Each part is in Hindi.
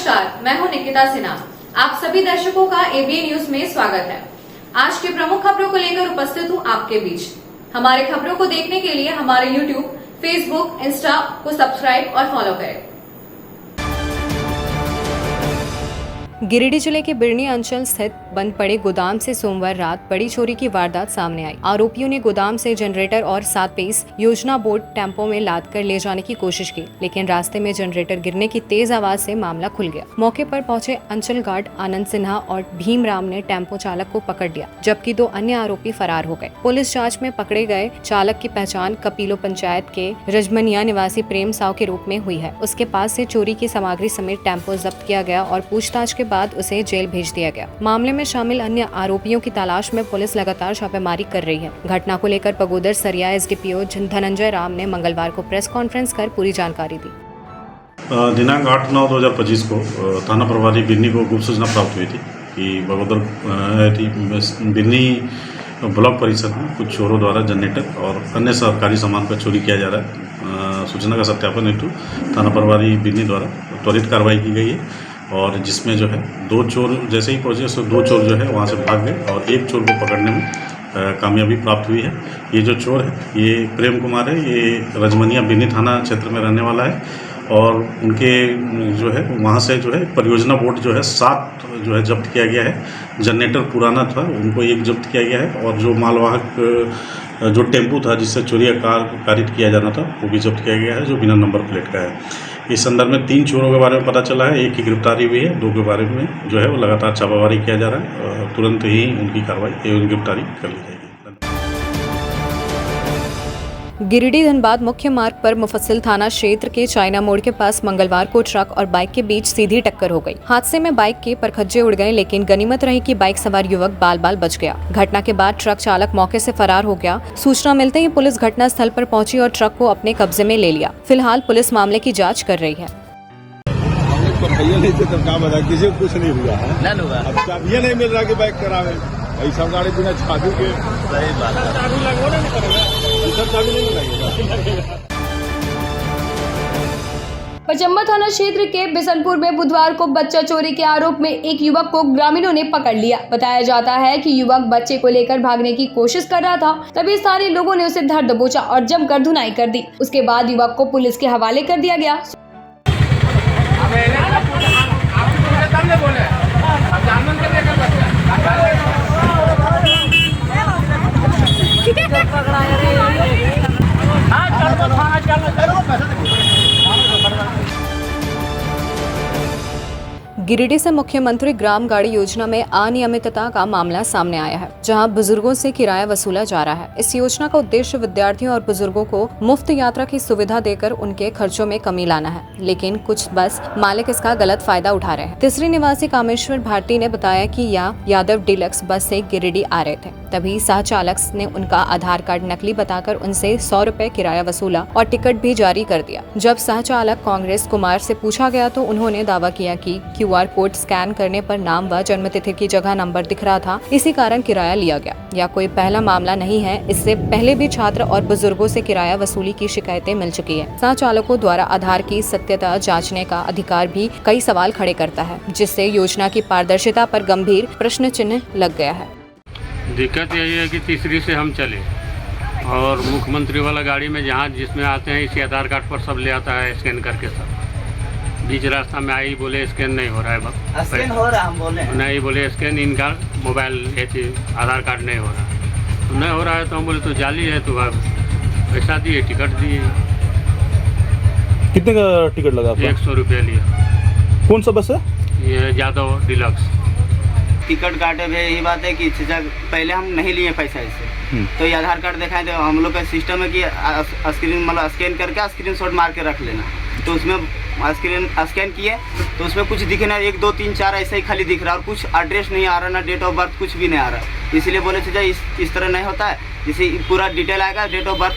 नमस्कार, मैं हूं निकिता सिन्हा। आप सभी दर्शकों का एबीएन न्यूज में स्वागत है। आज की प्रमुख खबरों को लेकर उपस्थित हूं आपके बीच। हमारे खबरों को देखने के लिए हमारे यूट्यूब, फेसबुक, इंस्टा को सब्सक्राइब और फॉलो करें। गिरिडीह जिले के बिरनी अंचल स्थित बंद पड़े गोदाम से सोमवार रात बड़ी चोरी की वारदात सामने आई। आरोपियों ने गोदाम से जनरेटर और 7 पेस योजना बोर्ड टेम्पो में लाद कर ले जाने की कोशिश की, लेकिन रास्ते में जनरेटर गिरने की तेज आवाज से मामला खुल गया। मौके पर पहुंचे अंचल गार्ड आनंद सिन्हा और भीमराम ने टेम्पो चालक को पकड़ लिया, जबकि 2 अन्य आरोपी फरार हो गए। पुलिस जाँच में पकड़े गए चालक की पहचान कपीलो पंचायत के रजमनिया निवासी प्रेम साव के रूप में हुई है। उसके पास से चोरी की सामग्री समेत टेम्पो जब्त किया गया और पूछताछ के बाद उसे जेल भेज दिया गया। मामले में शामिल अन्य आरोपियों की तलाश में पुलिस लगातार छापेमारी कर रही है। घटना को लेकर पगोदर सरिया एसडीपीओ धनंजय राम ने मंगलवार को प्रेस कॉन्फ्रेंस कर पूरी जानकारी दी। दिनांक 8/9/2025 को थाना प्रभारी बिन्नी को गुप्त सूचना प्राप्त हुई थी कि बगोदर बिन्नी ब्लॉक परिषद में कुछ चोरों द्वारा जनरेटर और अन्य सरकारी सामान का चोरी किया जा रहा है। सूचना का सत्यापन हेतु थाना प्रभारी बिन्नी द्वारा त्वरित कार्रवाई की गई है और जिसमें जो है 2 चोर जैसे ही पहुंचे तो 2 चोर जो है वहां से भाग गए और 1 चोर को पकड़ने में कामयाबी प्राप्त हुई है। ये जो चोर है ये प्रेम कुमार है, ये रजमनिया बिन्नी थाना क्षेत्र में रहने वाला है और उनके जो है वहाँ से जो है परियोजना बोर्ड जो है 7 जो है जब्त किया गया है। जनरेटर पुराना था, उनको 1 जब्त किया गया है और जो मालवाहक जो टेम्पू था जिससे चोरी कारित किया जाना था वो भी जब्त किया गया है, जो बिना नंबर प्लेट का है। इस संदर्भ में 3 चोरों के बारे में पता चला है, 1 की गिरफ्तारी हुई है, 2 के बारे में जो है वो लगातार छापामारी किया जा रहा है। तुरंत ही उनकी कार्रवाई एवं गिरफ्तारी कर ली जाएगी। गिरिडीह धनबाद मुख्य मार्ग पर मुफस्सिल थाना क्षेत्र के चाइना मोड़ के पास मंगलवार को ट्रक और बाइक के बीच सीधी टक्कर हो गई। हादसे में बाइक के परखच्चे उड़ गए, लेकिन गनीमत रही कि बाइक सवार युवक बाल बाल बच गया। घटना के बाद ट्रक चालक मौके से फरार हो गया। सूचना मिलते ही पुलिस घटना स्थल पर पहुंची और ट्रक को अपने कब्जे में ले लिया। फिलहाल पुलिस मामले की जाँच कर रही है। नहीं थे तब क्या बता, किसी को कुछ नहीं हुआ है। अब चाबी नहीं मिल रहा कि बाइक करावे, ऐसा गाड़ी बिना चाबी के। सही बात है, चाबी लगवाना नहीं पड़ेगा, चाबी नहीं लगेगा। पचम्बा थाना क्षेत्र के बिशनपुर में बुधवार को बच्चा चोरी के आरोप में एक युवक को ग्रामीणों ने पकड़ लिया। बताया जाता है कि युवक बच्चे को लेकर भागने की कोशिश कर रहा था, तभी स्थानीय लोगों ने उसे धर दबोचा और जमकर धुनाई कर दी। उसके बाद युवक को पुलिस के हवाले कर दिया गया। गिरिडीह से मुख्यमंत्री ग्राम गाड़ी योजना में अनियमितता का मामला सामने आया है, जहां बुजुर्गों से किराया वसूला जा रहा है। इस योजना का उद्देश्य विद्यार्थियों और बुजुर्गों को मुफ्त यात्रा की सुविधा देकर उनके खर्चों में कमी लाना है, लेकिन कुछ बस मालिक इसका गलत फायदा उठा रहे हैं। तीसरी निवासी कामेश्वर भारती ने बताया कि यादव डिलक्स बस से गिरिडीह आ रहे थे, तभी सह चालक ने उनका आधार कार्ड नकली बताकर उनसे 100 रुपए किराया वसूला और टिकट भी जारी कर दिया। जब सह चालक कांग्रेस कुमार से पूछा गया तो उन्होंने दावा किया कि QR कोड स्कैन करने पर नाम व जन्मतिथि की जगह नंबर दिख रहा था, इसी कारण किराया लिया गया। यह कोई पहला मामला नहीं है, इससे पहले भी छात्र और बुजुर्गों से किराया वसूली की शिकायतें मिल चुकी है। सह चालकों द्वारा आधार की सत्यता जांचने का अधिकार भी कई सवाल खड़े करता है, जिससे योजना की पारदर्शिता पर गंभीर प्रश्न चिन्ह लग गया है। दिक्कत यही है कि तीसरी से हम चले और मुख्यमंत्री वाला गाड़ी में जहाँ जिसमें आते हैं इसी आधार कार्ड पर सब ले आता है स्कैन करके। सब बीच रास्ता में आई बोले स्कैन नहीं हो रहा है, बस स्कैन हो रहा, हम बोले नहीं, बोले स्कैन इनका मोबाइल आधार कार्ड नहीं हो रहा, तो नहीं हो रहा है तो हम बोले तो जाली है, तो अब पैसा दिए, टिकट दिए। कितने का टिकट लगा? 100 रुपये लिया। कौन सा बस है? ये यादव डिलक्स। टिकट काटे भी यही बात है कि पहले हम नहीं लिए पैसा इससे, तो ये आधार कार्ड दिखाए तो हम लोग का सिस्टम है कि स्क्रीन मतलब स्कैन करके स्क्रीनशॉट मार के रख लेना, तो उसमें स्कैन किए तो उसमें कुछ दिखे ना, 1 2 3 4 ऐसा ही खाली दिख रहा है और कुछ एड्रेस नहीं आ रहा, ना डेट ऑफ बर्थ कुछ भी नहीं आ रहा। इसीलिए बोले थे इस तरह नहीं होता है, जैसे पूरा डिटेल आएगा, डेट ऑफ बर्थ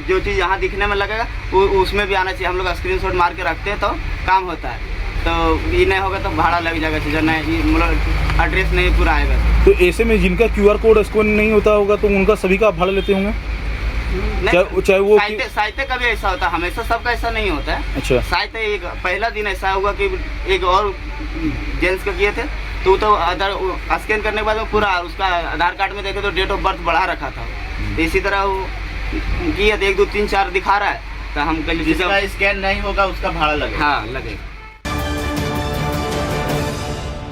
जो चीज़ यहाँ दिखने में लगेगा उसमें भी आना चाहिए। हम लोग स्क्रीनशॉट मार के रखते हैं तो काम होता है, तो ये नहीं होगा तो भाड़ा लग जाएगा, चीज़ नहीं मतलब एड्रेस नहीं पूरा आएगा। तो ऐसे में जिनका QR कोड स्कैन नहीं होता होगा तो उनका सभी का भाड़ा लेते होंगे? चाहे वो साहित्य कभी ऐसा होता है, हमेशा सबका ऐसा नहीं होता है। अच्छा। साहित्य एक पहला दिन ऐसा हुआ कि एक और जेंट्स का किए थे, तो आधार स्कैन करने के बाद में पूरा उसका आधार कार्ड में देखे तो डेट ऑफ बर्थ बढ़ा रखा था। तो इसी तरह वो किया 1 2 3 4 दिखा रहा है, तो हम कल जिसका स्कैन नहीं होगा उसका भाड़ा लगेगा। हाँ लगेगा।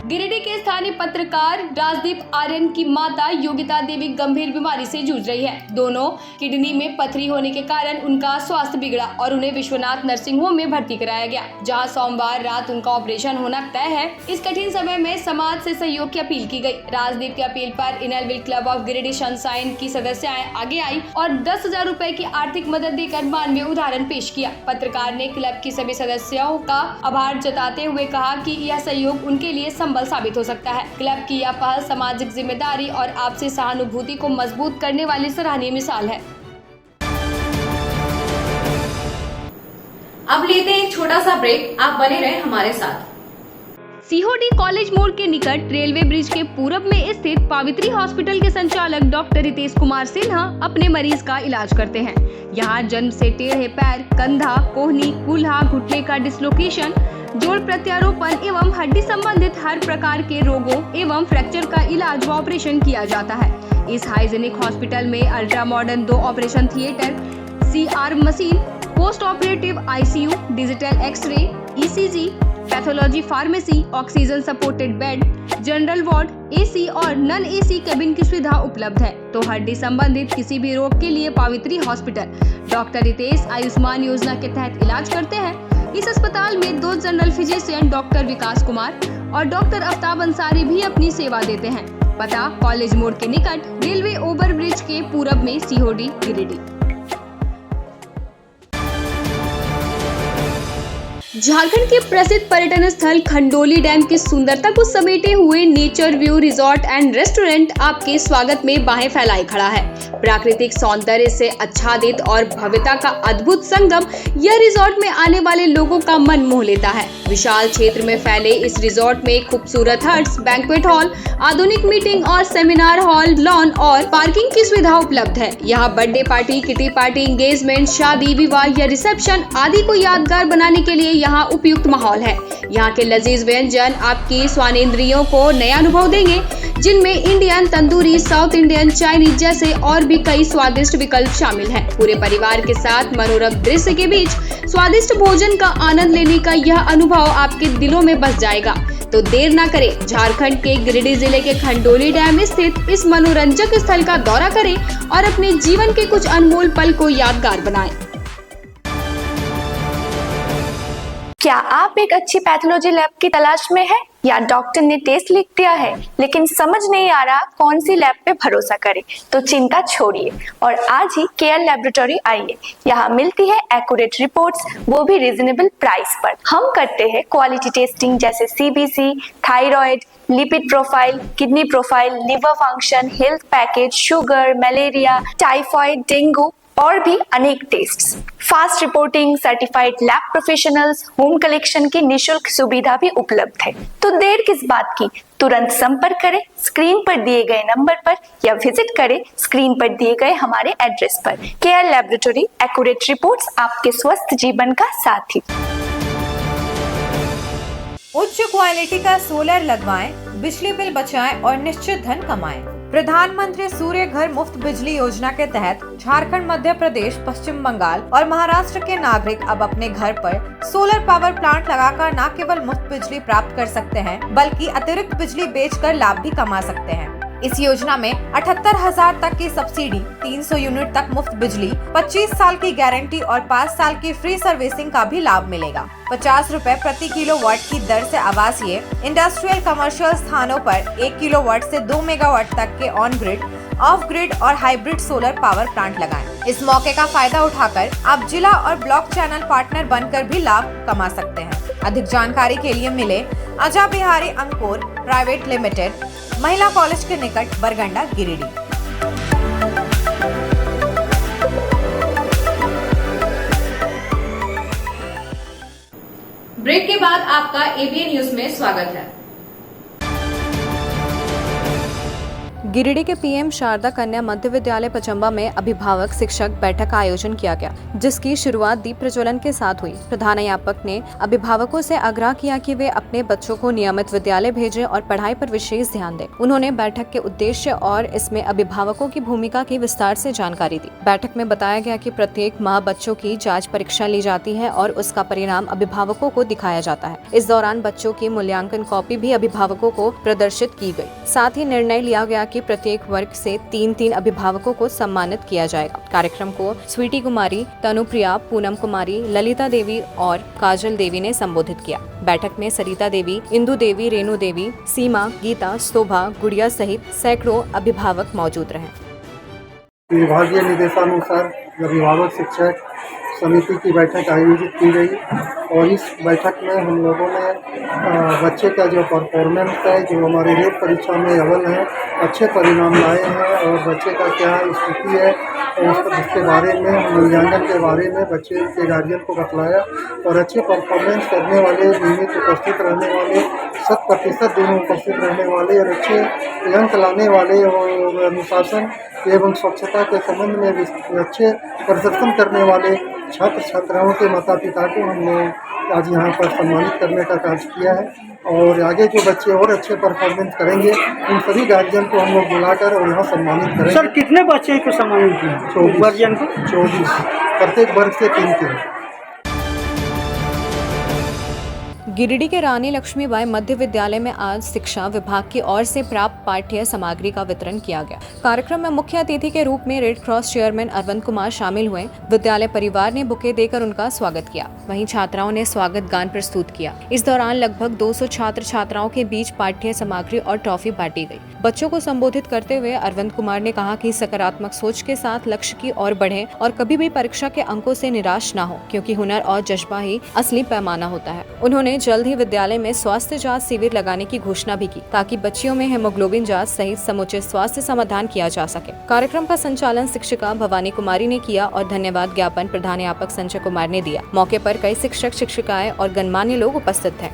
गिरिडीह के स्थानीय पत्रकार राजदीप आर्यन की माता योगिता देवी गंभीर बीमारी से जूझ रही है। दोनों किडनी में पथरी होने के कारण उनका स्वास्थ्य बिगड़ा और उन्हें विश्वनाथ नर्सिंग होम में भर्ती कराया गया, जहां सोमवार रात उनका ऑपरेशन होना तय है। इस कठिन समय में समाज से सहयोग की अपील की गई। राजदीप की अपील पर इनलविल क्लब ऑफ गिरिडीह सनशाइन की सदस्याएं आगे आई और 10,000 रुपए की आर्थिक मदद देकर मानवीय उदाहरण पेश किया। पत्रकार ने क्लब की सभी सदस्यों का आभार जताते हुए कहा कि यह सहयोग उनके लिए संबल साबित हो सकता है। क्लब की यह पहल सामाजिक जिम्मेदारी और आपसी सहानुभूति को मजबूत करने वाली सराहनीय मिसाल है। अब लेते हैं एक छोटा सा ब्रेक, आप बने रहें हमारे साथ। सीहोडी कॉलेज मोड़ के निकट रेलवे ब्रिज के पूरब में स्थित पावित्री हॉस्पिटल के संचालक डॉक्टर रितेश कुमार सिन्हा अपने मरीज का इलाज करते हैं। यहाँ जन्म से टेढ़े पैर, कंधा, कोहनी, कूल्हा, घुटने का डिसलोकेशन, जोड़ प्रत्यारोपण एवं हड्डी संबंधित हर प्रकार के रोगों एवं फ्रैक्चर का इलाज व ऑपरेशन किया जाता है। इस हाइजेनिक हॉस्पिटल में ultra modern 2 operation theatre, CR machine, post operative ICU, digital x ray, ECG, pathology pharmacy, oxygen supported bed, general ward, AC और नॉन AC केबिन की सुविधा उपलब्ध है। तो हड्डी संबंधित किसी भी रोग के लिए पावित्री हॉस्पिटल डॉक्टर रितेश आयुष्मान योजना के तहत इलाज करते हैं। इस अस्पताल में 2 जनरल फिजिशियन डॉक्टर विकास कुमार और डॉक्टर आफ्ताब अंसारी भी अपनी सेवा देते हैं। पता कॉलेज मोड़ के निकट रेलवे ओवर ब्रिज के पूरब में, सीहोडी, गिरिडीह। झारखंड के प्रसिद्ध पर्यटन स्थल खंडोली डैम की सुंदरता को समेटे हुए nature view resort and restaurant आपके स्वागत में बाहें फैलाए खड़ा है। प्राकृतिक सौंदर्य से आच्छादित और भव्यता का अद्भुत संगम यह रिजॉर्ट में आने वाले लोगों का मन मोह लेता है। विशाल क्षेत्र में फैले इस रिजॉर्ट में खूबसूरत हट्स, बैंक्वेट हॉल, आधुनिक मीटिंग और सेमिनार हॉल, लॉन और पार्किंग की सुविधा उपलब्ध है। यहाँ birthday party, kitty party, engagement, शादी, विवाह या रिसेप्शन आदि को यादगार बनाने के लिए यहाँ उपयुक्त माहौल है। यहाँ के लजीज व्यंजन आपकी स्वानेंद्रियों को नया अनुभव देंगे, जिनमें Indian, tandoori, south Indian, Chinese जैसे और भी कई स्वादिष्ट विकल्प शामिल हैं। पूरे परिवार के साथ मनोरम दृश्य के बीच स्वादिष्ट भोजन का आनंद लेने का यह अनुभव आपके दिलों में बस जाएगा। तो देर ना करें, झारखंड के गिरिडीह जिले के खंडोली डैम स्थित इस मनोरंजक स्थल का दौरा करें और अपने जीवन के कुछ अनमोल पल को यादगार बनाएं। क्या आप एक अच्छी पैथोलॉजी लैब की तलाश में हैं या डॉक्टर ने टेस्ट लिख दिया है लेकिन समझ नहीं आ रहा कौन सी लैब पे भरोसा करें? तो चिंता छोड़िए और आज ही केयर लैबोरेटरी आइए। यहाँ मिलती है एक्यूरेट रिपोर्ट्स, वो भी रीजनेबल प्राइस पर। हम करते हैं क्वालिटी टेस्टिंग जैसे CBC, thyroid, lipid profile, kidney profile, liver function, health package, sugar, malaria, typhoid, dengue और भी अनेक tests. Fast reporting, certified lab professionals, home collection की निशुल्क सुविधा भी उपलब्ध है। तो देर किस बात की, तुरंत संपर्क करें स्क्रीन पर दिए गए नंबर पर या विजिट करें स्क्रीन पर दिए गए हमारे एड्रेस पर। केयर लैबोरेटरी, एक्यूरेट रिपोर्ट्स, आपके स्वस्थ जीवन का साथी। उच्च क्वालिटी का सोलर लगवाएं, बिजली बिल बचाएं और निश्चित धन कमाएं। प्रधानमंत्री सूर्य घर मुफ्त बिजली योजना के तहत झारखंड, मध्य प्रदेश, पश्चिम बंगाल और महाराष्ट्र के नागरिक अब अपने घर पर सोलर पावर प्लांट लगाकर न केवल मुफ्त बिजली प्राप्त कर सकते हैं बल्कि अतिरिक्त बिजली बेचकर लाभ भी कमा सकते हैं। इस योजना में 78,000 तक की सब्सिडी, 300 यूनिट तक मुफ्त बिजली, 25 साल की गारंटी और 5 साल की फ्री सर्विसिंग का भी लाभ मिलेगा। 50 रुपए प्रति किलोवाट की दर से आवासीय, इंडस्ट्रियल, कमर्शियल स्थानों पर 1 किलोवाट से 2 मेगावाट तक के ऑन ग्रिड, ऑफ ग्रिड और हाइब्रिड सोलर पावर प्लांट लगाएं। इस मौके का फायदा उठाकर आप जिला और ब्लॉक चैनल पार्टनर बनकर भी लाभ कमा सकते हैं। अधिक जानकारी के लिए मिले अजा बिहारी अंकुर प्राइवेट लिमिटेड, महिला कॉलेज के निकट, बरगंडा, गिरिडीह। ब्रेक के बाद आपका ABN न्यूज में स्वागत है। गिरिडीह के पीएम शारदा कन्या मध्य विद्यालय पचम्बा में अभिभावक शिक्षक बैठक का आयोजन किया गया, जिसकी शुरुआत दीप प्रज्वलन के साथ हुई। प्रधानाध्यापक ने अभिभावकों से आग्रह किया कि वे अपने बच्चों को नियमित विद्यालय भेजें और पढ़ाई पर विशेष ध्यान दें। उन्होंने बैठक के उद्देश्य और इसमें अभिभावकों की भूमिका की विस्तार से जानकारी दी। बैठक में बताया गया कि प्रत्येक माह बच्चों की जाँच परीक्षा ली जाती है और उसका परिणाम अभिभावकों को दिखाया जाता है। इस दौरान बच्चों की मूल्यांकन कॉपी भी अभिभावकों को प्रदर्शित की गई। साथ ही निर्णय लिया गया कि प्रत्येक वर्ग से 3-3 अभिभावकों को सम्मानित किया जाएगा। कार्यक्रम को स्वीटी कुमारी, तनुप्रिया, पूनम कुमारी, ललिता देवी और काजल देवी ने संबोधित किया। बैठक में सरिता देवी, इंदु देवी, रेणु देवी, सीमा, गीता, शोभा, गुड़िया सहित सैकड़ों अभिभावक मौजूद रहे। विभागीय निर्देशानुसार अभिभावक शिक्षक समिति की बैठक आयोजित की गई और इस बैठक में हम लोगों ने बच्चे का जो परफॉर्मेंस है, जो हमारी रेट परीक्षा में अव्वल है, अच्छे परिणाम लाए हैं और बच्चे का क्या स्थिति है और उसके बारे में, मूल्यांकन के बारे में बच्चे के गार्जियन को बतलाया और अच्छे परफॉर्मेंस करने वाले, नियमित उपस्थित रहने वाले, 100% दिन उपस्थित रहने वाले और अच्छे अंक लाने वाले और अनुशासन एवं स्वच्छता के संबंध में अच्छे प्रदर्शन करने वाले छात्र छात्राओं के माता पिता को हम लोग आज यहाँ पर सम्मानित करने का कार्य किया है और आगे जो बच्चे और अच्छे परफॉर्मेंस करेंगे उन सभी गार्जियन को हम लोग बुलाकर और यहाँ सम्मानित करेंगे। सर कितने बच्चे को सम्मानित किया? 24 प्रत्येक वर्ग से 3-3। गिरिडीह के रानी लक्ष्मीबाई मध्य विद्यालय में आज शिक्षा विभाग की ओर से प्राप्त पाठ्य सामग्री का वितरण किया गया। कार्यक्रम में मुख्य अतिथि के रूप में Red Cross chairman Arvind Kumar शामिल हुए। विद्यालय परिवार ने बुके देकर उनका स्वागत किया। वहीं छात्राओं ने स्वागत गान प्रस्तुत किया। इस दौरान लगभग 200 छात्र छात्राओं के बीच पाठ्य सामग्री और ट्रॉफी बांटी गई। बच्चों को संबोधित करते हुए अरविंद कुमार ने कहा कि सकारात्मक सोच के साथ लक्ष्य की ओर बढ़े और कभी भी परीक्षा के अंकों से निराश न हो, क्योंकि हुनर और जज्बा ही असली पैमाना होता है। उन्होंने जल्द ही विद्यालय में स्वास्थ्य जांच शिविर लगाने की घोषणा भी की, ताकि बच्चियों में हेमोग्लोबिन जांच सहित समुचित स्वास्थ्य समाधान किया जा सके। कार्यक्रम का संचालन शिक्षिका भवानी कुमारी ने किया और धन्यवाद ज्ञापन प्रधानाध्यापक संजय कुमार ने दिया। मौके पर कई शिक्षक शिक्षिकाएं और गणमान्य लोग उपस्थित थे।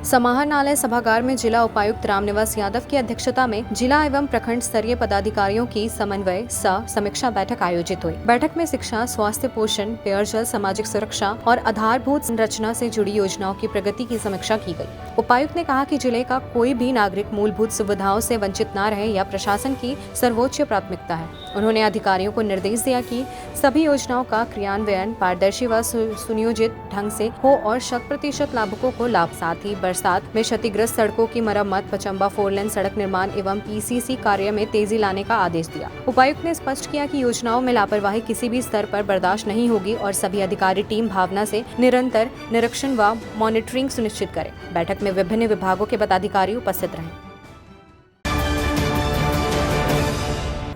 समाहरणालय सभागार में जिला उपायुक्त रामनिवास यादव की अध्यक्षता में जिला एवं प्रखंड स्तरीय पदाधिकारियों की समन्वय सह समीक्षा बैठक आयोजित हुई। बैठक में शिक्षा, स्वास्थ्य, पोषण, पेयजल, सामाजिक सुरक्षा और आधारभूत संरचना से जुड़ी योजनाओं की प्रगति की समीक्षा की गई। उपायुक्त ने कहा कि जिले का कोई भी नागरिक मूलभूत सुविधाओं से वंचित न रहे, यह प्रशासन की सर्वोच्च प्राथमिकता है। उन्होंने अधिकारियों को निर्देश दिया कि सभी योजनाओं का क्रियान्वयन पारदर्शी व सुनियोजित ढंग से हो और 100% लाभुकों को लाभ। साथ ही बरसात में क्षतिग्रस्त सड़कों की मरम्मत, पचम्बा 4 लेन सड़क निर्माण एवं PCC कार्य में तेजी लाने का आदेश दिया। उपायुक्त ने स्पष्ट किया कि योजनाओं में लापरवाही किसी भी स्तर पर बर्दाश्त नहीं होगी और सभी अधिकारी टीम भावना से निरंतर निरीक्षण व मॉनिटरिंग सुनिश्चित करें। बैठक में विभिन्न विभागों के पदाधिकारी उपस्थित रहे।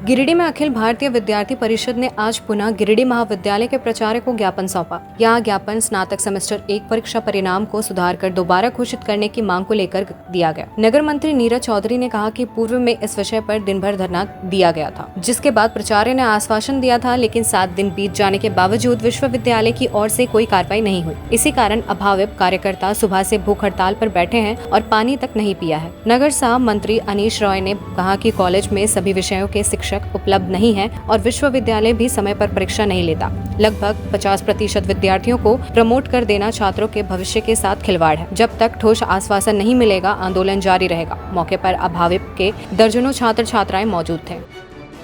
गिरिडीह में अखिल भारतीय विद्यार्थी परिषद ने आज पुनः गिरिडीह महाविद्यालय के प्राचार्य को ज्ञापन सौंपा। यह ज्ञापन स्नातक सेमेस्टर 1 परीक्षा परिणाम को सुधार कर दोबारा घोषित करने की मांग को लेकर दिया गया। नगर मंत्री नीरज चौधरी ने कहा कि पूर्व में इस विषय पर दिन भर धरना दिया गया था, जिसके बाद प्राचार्य ने आश्वासन दिया था, लेकिन 7 दिन बीत जाने के बावजूद विश्वविद्यालय की ओर से कोई कार्रवाई नहीं हुई। इसी कारण अभावित कार्यकर्ता सुबह से भूख हड़ताल पर बैठे हैं और पानी तक नहीं पिया है। नगर सह मंत्री अनीश रॉय ने कहा कि कॉलेज में सभी विषयों के शिक्षक उपलब्ध नहीं है और विश्वविद्यालय भी समय पर परीक्षा नहीं लेता। लगभग 50% विद्यार्थियों को प्रमोट कर देना छात्रों के भविष्य के साथ खिलवाड़ है। जब तक ठोस आश्वासन नहीं मिलेगा, आंदोलन जारी रहेगा। मौके पर अभावित के दर्जनों छात्र छात्राएं मौजूद थे।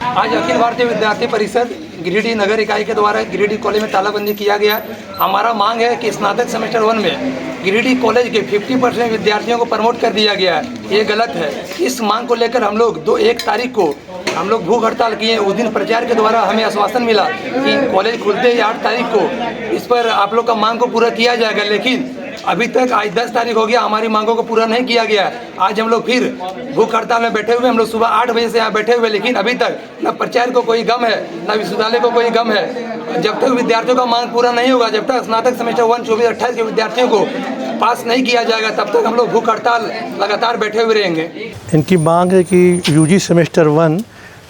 आज अखिल भारतीय विद्यार्थी परिषद गिरिडीह नगर इकाई के द्वारा गिरिडीह कॉलेज में तालाबंदी किया गया। हमारा मांग है कि स्नातक सेमेस्टर 1 में गिरिडीह कॉलेज के 50% विद्यार्थियों को प्रमोट कर दिया गया है। ये गलत है। इस मांग को लेकर हम लोग 1 तारीख को हम लोग भूख हड़ताल किए। उस दिन प्रचार के द्वारा हमें आश्वासन मिला कि कॉलेज खुलते ही 8 तारीख को इस पर आप लोग का मांग को पूरा किया जाएगा, लेकिन अभी तक आज 10 तारीख हो गया, हमारी मांगों को पूरा नहीं किया गया। आज हम लोग फिर भूख हड़ताल में बैठे हुए। हम लोग सुबह 8 बजे से यहाँ बैठे हुए, लेकिन अभी तक न प्रचार को कोई गम है, न विश्वविद्यालय को कोई गम है। जब तक विद्यार्थियों का मांग पूरा नहीं होगा, जब तक स्नातक सेमेस्टर 1 24-28 के विद्यार्थियों को पास नहीं किया जाएगा, तब तक हम लोग भूख हड़ताल लगातार बैठे हुए रहेंगे। इनकी मांग है कि UG सेमेस्टर 1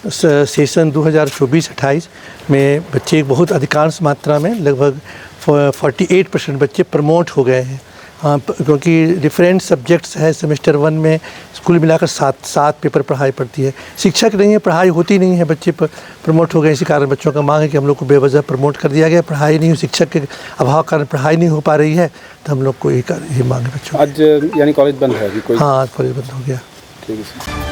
सेशन 2024-28 में बच्चे बहुत अधिकांश मात्रा में लगभग 48% बच्चे प्रमोट हो गए हैं, क्योंकि डिफरेंट सब्जेक्ट्स है सेमेस्टर 1 में, कुल मिलाकर 7 पेपर पढ़ाई पड़ती है। शिक्षक नहीं है, पढ़ाई होती नहीं है, बच्चे प्रमोट हो गए। इसी कारण बच्चों का मांग है कि हम लोग को बेवजह प्रमोट कर दिया गया, पढ़ाई नहीं, शिक्षक के अभाव कारण पढ़ाई नहीं हो पा रही है, तो हम लोग को यही मांग है बच्चों। आज यानी कॉलेज बंद है अभी कोई? हाँ, कॉलेज बंद हो गया। ठीक है सर।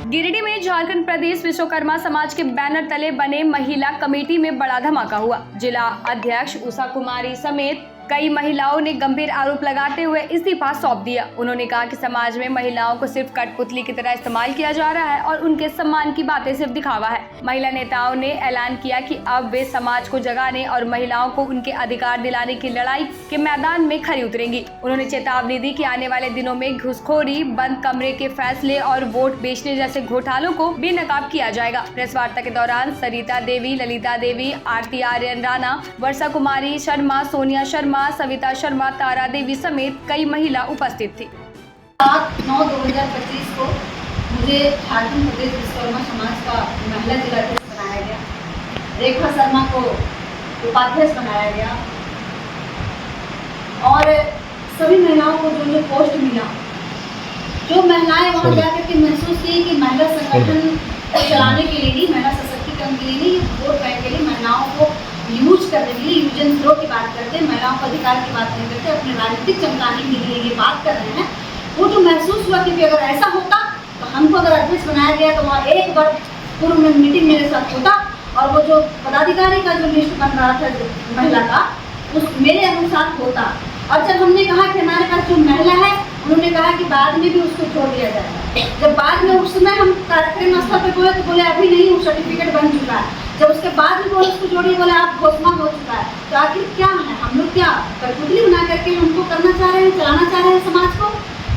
गिरिडीह में झारखंड प्रदेश विश्वकर्मा समाज के बैनर तले बने महिला कमेटी में बड़ा धमाका हुआ। जिला अध्यक्ष उषा कुमारी समेत कई महिलाओं ने गंभीर आरोप लगाते हुए इस्तीफा सौंप दिया। उन्होंने कहा कि समाज में महिलाओं को सिर्फ कठपुतली की तरह इस्तेमाल किया जा रहा है और उनके सम्मान की बातें सिर्फ दिखावा है। महिला नेताओं ने ऐलान किया कि अब वे समाज को जगाने और महिलाओं को उनके अधिकार दिलाने की लड़ाई के मैदान में खरी उतरेंगी। उन्होंने चेतावनी दी कि आने वाले दिनों में घुसखोरी, बंद कमरे के फैसले और वोट बेचने जैसे घोटालों को बेनकाब किया जाएगा। प्रेस वार्ता के दौरान सरिता देवी, ललिता देवी, आरती आर्यन राणा, वर्षा कुमारी शर्मा, सोनिया शर्मा, सविता शर्मा, तारा देवी समेत कई महिला उपस्थित थी। 7/9/2025 को मुझे झारखंड प्रदेश विश्वकर्मा समाज का महिला जिलाध्यक्ष बनाया गया। रेखा शर्मा को उपाध्यक्ष बनाया गया और सभी महिलाओं को जो पोस्ट मिला, जो महिलाएं वहाँ जाकर के महसूस की कि महिला संगठन को चलाने के लिए नहीं, महिला सशक्तिकरण के लिए नहीं, वोट बैंक के लिए महिलाओं को यूज करने के लिए, यूज एंड थ्रो की बात करते हैं, महिलाओं को अधिकार की बात नहीं करते, अपने राजनीतिक चमकाने के लिए ये बात कर रहे हैं। वो जो महसूस हुआ कि अगर ऐसा होता तो हमको अगर अध्यक्ष बनाया गया तो वहाँ एक बार पूर्व में मीटिंग मेरे साथ होता और वो जो पदाधिकारी का जो लिस्ट बन रहा था महिला का, उस मेरे अनुसार होता। और जब हमने कहा कि हमारे पास जो महिला है, उन्होंने कहा कि बाद में भी उसको छोड़ दिया जाएगा। जब बाद में उस समय हम कार्यक्रम स्थल पे गए तो बोले अभी नहीं, वो सर्टिफिकेट बन चुका है। जब उसके बाद भी बोले उसको जोड़िए, बोले आप घोषणा हो चुका है। तो आखिर क्या है, हम लोग क्या कठपुतली बना करके हमको करना चाह रहे हैं, चलाना चाह रहे हैं समाज को,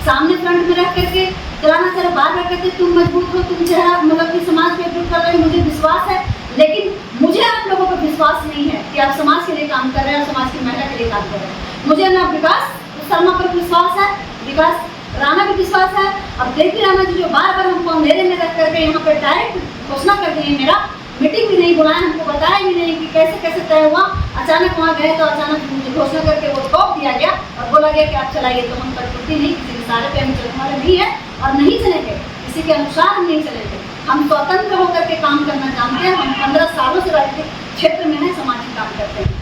सामने फ्रंट में रख करके चलाना चाह रहे, बार बार कहते तुम मजबूत हो, तुम चेहरा मतलब कि समाज को एकजुट कर रहे हो, मुझे विश्वास है। लेकिन मुझे आप लोगों पर विश्वास नहीं है कि आप समाज के लिए काम कर रहे हैं और समाज की महिला के लिए काम कर रहे हैं। मुझे ना विकास शर्मा पर विश्वास है, विकास राणा भी विश्वास है। अब देवी राणा जी जो बार बार हमको अंधेरे में रख करके यहाँ पे डायरेक्ट घोषणा कर दिए, मेरा मीटिंग भी नहीं बुलाया, हमको बताया भी नहीं कि कैसे कैसे तय हुआ। अचानक वहाँ गए तो अचानक घोषणा करके वो सौंप दिया गया और बोला गया कि आप चलाइए। तो हम कठपुतली नहीं, किसी के सारे पे हम चलने वाले नहीं है और नहीं चलेंगे, किसी के अनुसार हम नहीं चलेंगे। हम स्वतंत्र होकर के काम करना जानते हैं। हम 15 सालों से राजनीतिक क्षेत्र में है, सामाजिक काम करते हैं।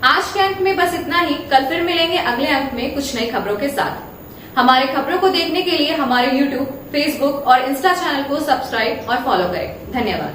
आज के अंक में बस इतना ही। कल फिर मिलेंगे अगले अंक में कुछ नई खबरों के साथ। हमारे खबरों को देखने के लिए हमारे YouTube, Facebook और Insta चैनल को सब्सक्राइब और फॉलो करें। धन्यवाद।